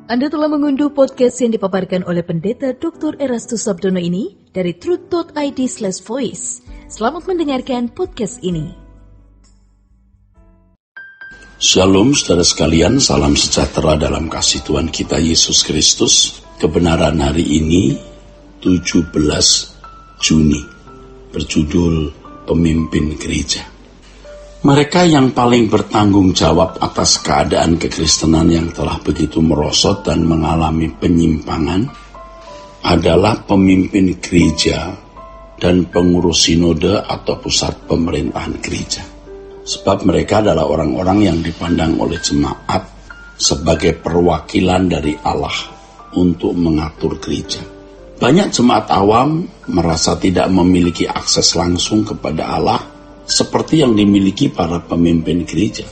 Anda telah mengunduh podcast yang dipaparkan oleh Pendeta Dr. Erastus Sabdono ini dari truth.id/voice. Selamat mendengarkan podcast ini. Shalom saudara sekalian, salam sejahtera dalam kasih Tuhan kita Yesus Kristus. Kebenaran hari ini 17 Juni berjudul Pemimpin Gereja. Mereka yang paling bertanggung jawab atas keadaan kekristenan yang telah begitu merosot dan mengalami penyimpangan adalah pemimpin gereja dan pengurus sinode atau pusat pemerintahan gereja. Sebab mereka adalah orang-orang yang dipandang oleh jemaat sebagai perwakilan dari Allah untuk mengatur gereja. Banyak jemaat awam merasa tidak memiliki akses langsung kepada Allah seperti yang dimiliki para pemimpin gereja,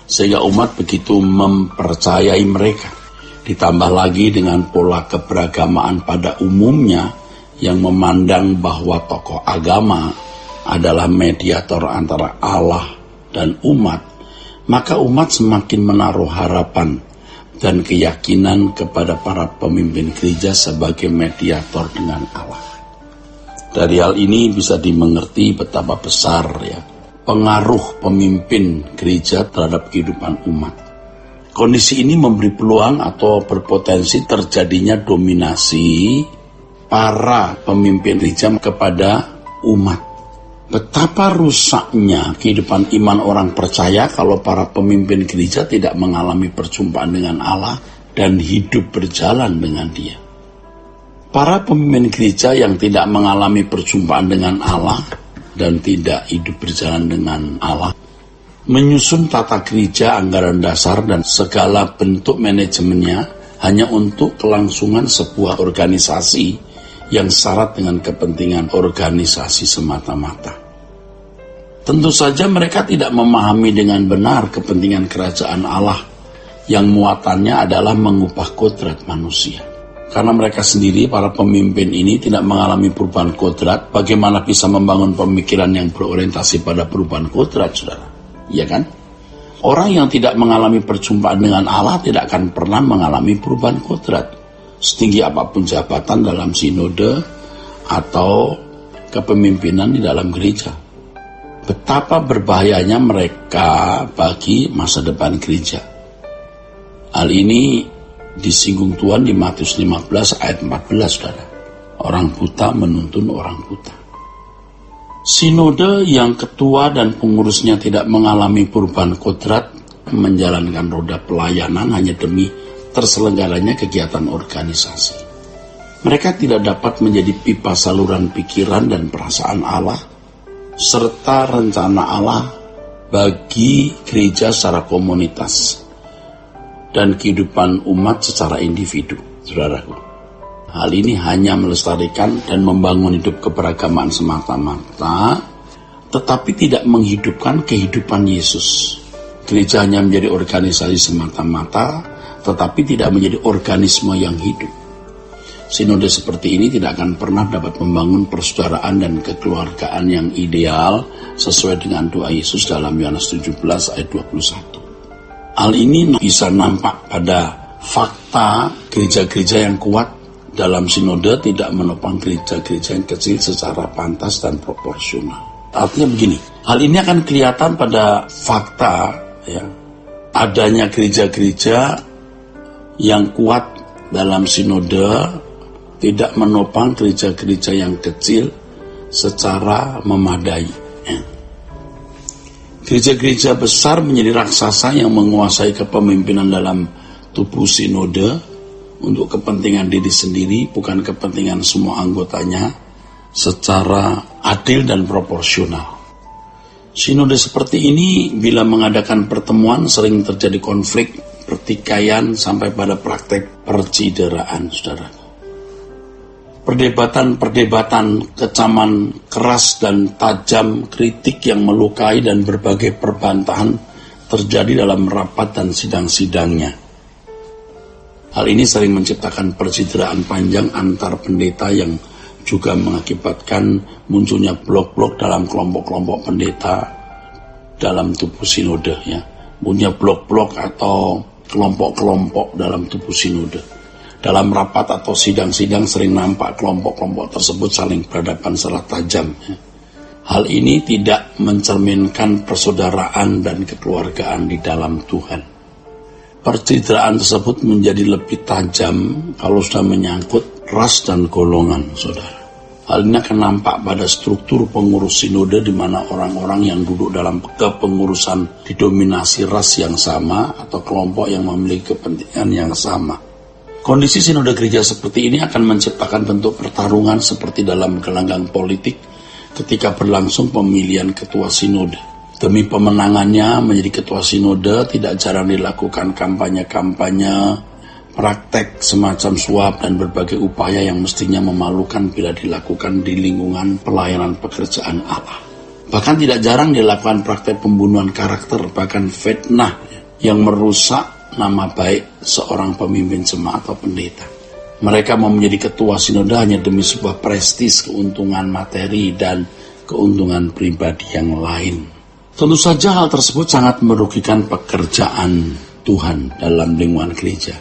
sehingga umat begitu mempercayai mereka. Ditambah lagi dengan pola keberagamaan pada umumnya yang memandang bahwa tokoh agama adalah mediator antara Allah dan umat, maka umat semakin menaruh harapan dan keyakinan kepada para pemimpin gereja sebagai mediator dengan Allah. Dari hal ini bisa dimengerti betapa besar pengaruh pemimpin gereja terhadap kehidupan umat. Kondisi ini memberi peluang atau berpotensi terjadinya dominasi para pemimpin gereja kepada umat. Betapa rusaknya kehidupan iman orang percaya kalau para pemimpin gereja tidak mengalami perjumpaan dengan Allah dan hidup berjalan dengan Dia. Para pemimpin gereja yang tidak mengalami perjumpaan dengan Allah dan tidak hidup berjalan dengan Allah menyusun tata gereja, anggaran dasar, dan segala bentuk manajemennya hanya untuk kelangsungan sebuah organisasi yang syarat dengan kepentingan organisasi semata-mata. Tentu saja mereka tidak memahami dengan benar kepentingan kerajaan Allah yang muatannya adalah mengubah kodrat manusia. Karena mereka sendiri, para pemimpin ini tidak mengalami perubahan kodrat, bagaimana bisa membangun pemikiran yang berorientasi pada perubahan kodrat, saudara? Iya kan? Orang yang tidak mengalami perjumpaan dengan Allah tidak akan pernah mengalami perubahan kodrat. Setinggi apapun jabatan dalam sinode atau kepemimpinan di dalam gereja. Betapa berbahayanya mereka bagi masa depan gereja. Hal ini disinggung Tuhan di Matius 15 ayat 14, saudara. Orang buta menuntun orang buta. Sinode yang ketua dan pengurusnya tidak mengalami perubahan kodrat menjalankan roda pelayanan hanya demi terselenggaranya kegiatan organisasi. Mereka tidak dapat menjadi pipa saluran pikiran dan perasaan Allah serta rencana Allah bagi gereja secara komunitas dan kehidupan umat secara individu, saudaraku. Hal ini hanya melestarikan dan membangun hidup keberagamaan semata-mata, tetapi tidak menghidupkan kehidupan Yesus. Gereja hanya menjadi organisasi semata-mata, tetapi tidak menjadi organisme yang hidup. Sinode seperti ini tidak akan pernah dapat membangun persaudaraan dan kekeluargaan yang ideal sesuai dengan doa Yesus dalam Yohanes 17 ayat 21. Hal ini bisa nampak pada fakta gereja-gereja yang kuat dalam sinode tidak menopang gereja-gereja yang kecil secara pantas dan proporsional. Artinya begini, hal ini akan kelihatan pada fakta adanya gereja-gereja yang kuat dalam sinode tidak menopang gereja-gereja yang kecil secara memadai. Gereja-gereja besar menjadi raksasa yang menguasai kepemimpinan dalam tubuh sinode untuk kepentingan diri sendiri, bukan kepentingan semua anggotanya secara adil dan proporsional. Sinode seperti ini bila mengadakan pertemuan sering terjadi konflik, pertikaian, sampai pada praktek percideraan, saudara. Perdebatan kecaman keras dan tajam, kritik yang melukai dan berbagai perbantahan terjadi dalam rapat dan sidang-sidangnya. Hal ini sering menciptakan percideraan panjang antar pendeta yang juga mengakibatkan munculnya blok-blok dalam kelompok-kelompok pendeta dalam tubuh sinode. Punya blok-blok atau kelompok-kelompok dalam tubuh sinode. Dalam rapat atau sidang-sidang sering nampak kelompok-kelompok tersebut saling berhadapan secara tajam. Hal ini tidak mencerminkan persaudaraan dan kekeluargaan di dalam Tuhan. Percitraan tersebut menjadi lebih tajam kalau sudah menyangkut ras dan golongan, saudara. Hal ini akan nampak pada struktur pengurus sinode di mana orang-orang yang duduk dalam kepengurusan didominasi ras yang sama atau kelompok yang memiliki kepentingan yang sama. Kondisi sinode gereja seperti ini akan menciptakan bentuk pertarungan seperti dalam gelanggang politik ketika berlangsung pemilihan ketua sinode. Demi pemenangannya menjadi ketua sinode tidak jarang dilakukan kampanye-kampanye, praktek semacam suap dan berbagai upaya yang mestinya memalukan bila dilakukan di lingkungan pelayanan pekerjaan Allah. Bahkan tidak jarang dilakukan praktek pembunuhan karakter, bahkan fitnah yang merusak nama baik seorang pemimpin jemaat atau pendeta. Mereka mau menjadi ketua sinode hanya demi sebuah prestis, keuntungan materi, dan keuntungan pribadi yang lain. Tentu saja hal tersebut sangat merugikan pekerjaan Tuhan dalam lingkungan gereja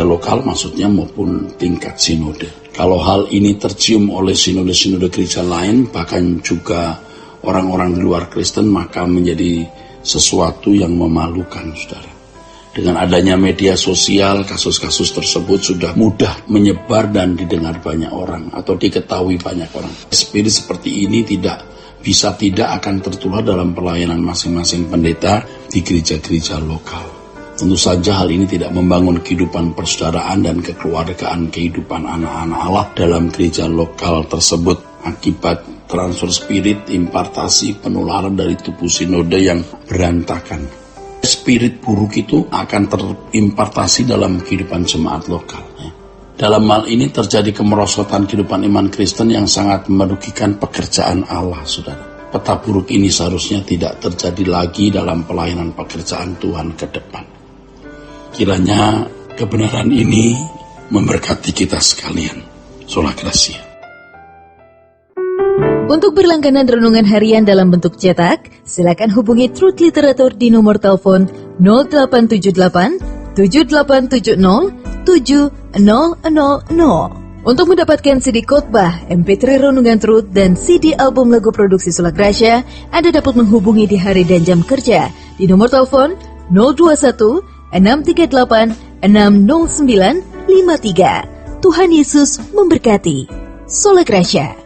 lokal maksudnya maupun tingkat sinode. Kalau hal ini tercium oleh sinode-sinode gereja lain, bahkan juga orang-orang di luar Kristen, maka menjadi sesuatu yang memalukan, saudara. Dengan adanya media sosial, kasus-kasus tersebut sudah mudah menyebar dan didengar banyak orang atau diketahui banyak orang. Spirit seperti ini tidak akan tertular dalam pelayanan masing-masing pendeta di gereja-gereja lokal. Tentu saja hal ini tidak membangun kehidupan persaudaraan dan kekeluargaan kehidupan anak-anak Allah dalam gereja lokal tersebut. Akibat transfer spirit, impartasi, penularan dari tubuh sinode yang berantakan. Spirit buruk itu akan terimpartasi dalam kehidupan jemaat lokal. Dalam hal ini terjadi kemerosotan kehidupan iman Kristen yang sangat merugikan pekerjaan Allah, saudara. Peta buruk ini seharusnya tidak terjadi lagi dalam pelayanan pekerjaan Tuhan ke depan. Kiranya kebenaran ini memberkati kita sekalian. Sola Gracia. Untuk berlangganan renungan harian dalam bentuk cetak, silakan hubungi Truth Literatur di nomor telepon 0878 7870 7000. Untuk mendapatkan CD khotbah, MP3 renungan Truth, dan CD album lagu produksi Sola Gracia, Anda dapat menghubungi di hari dan jam kerja di nomor telepon 021 638 60953. Tuhan Yesus memberkati. Sola Gracia.